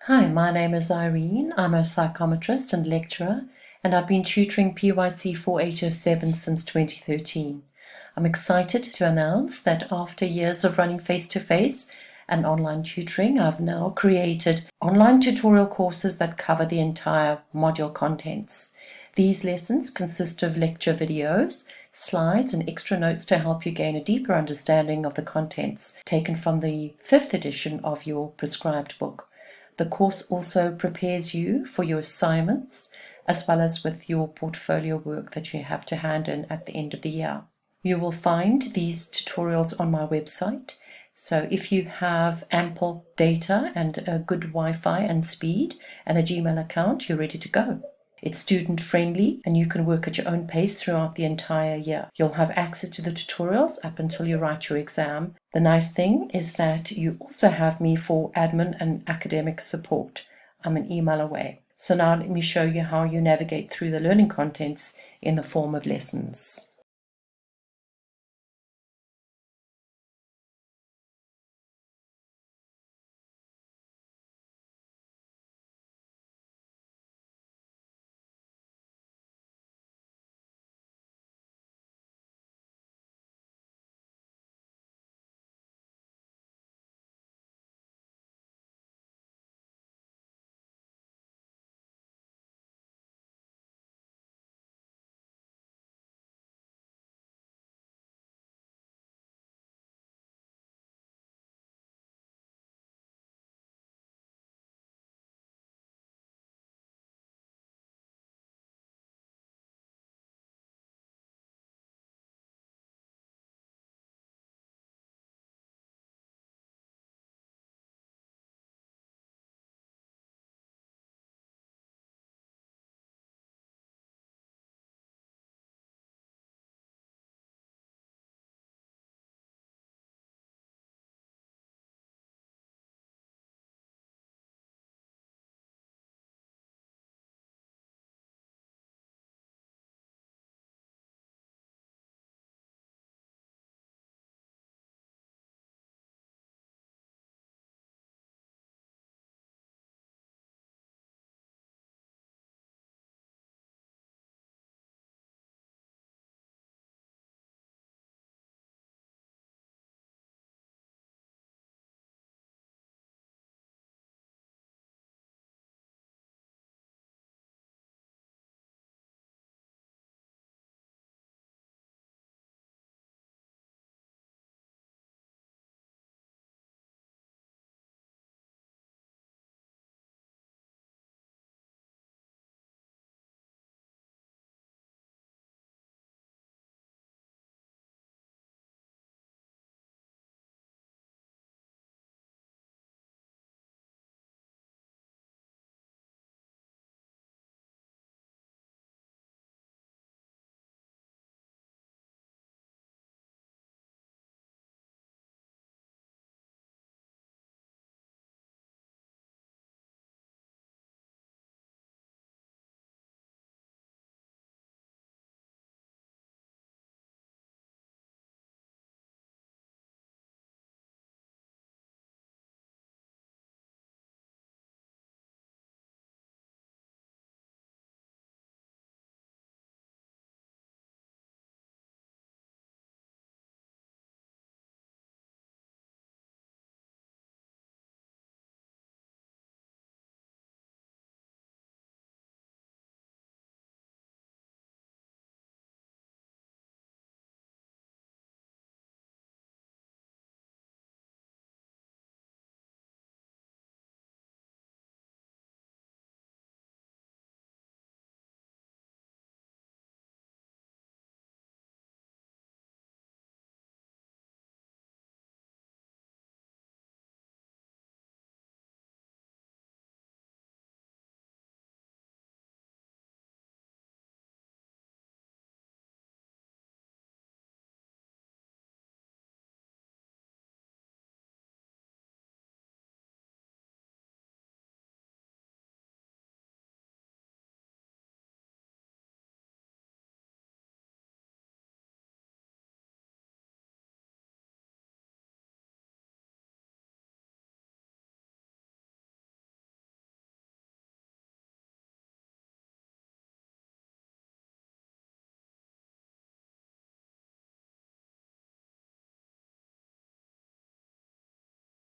Hi, my name is Irene. I'm a psychometrist and lecturer, and I've been tutoring PYC4807 since 2013. I'm excited to announce that after years of running face-to-face and online tutoring, I've now created online tutorial courses that cover the entire module contents. These lessons consist of lecture videos, slides, and extra notes to help you gain a deeper understanding of the contents taken from the 5th edition of your prescribed book. The course also prepares you for your assignments, as well as with your portfolio work that you have to hand in at the end of the year. You will find these tutorials on my website, so if you have ample data and a good Wi-Fi and speed and a Gmail account, you're ready to go. It's student friendly and you can work at your own pace throughout the entire year. You'll have access to the tutorials up until you write your exam. The nice thing is that you also have me for admin and academic support. I'm an email away. So now let me show you how you navigate through the learning contents in the form of lessons.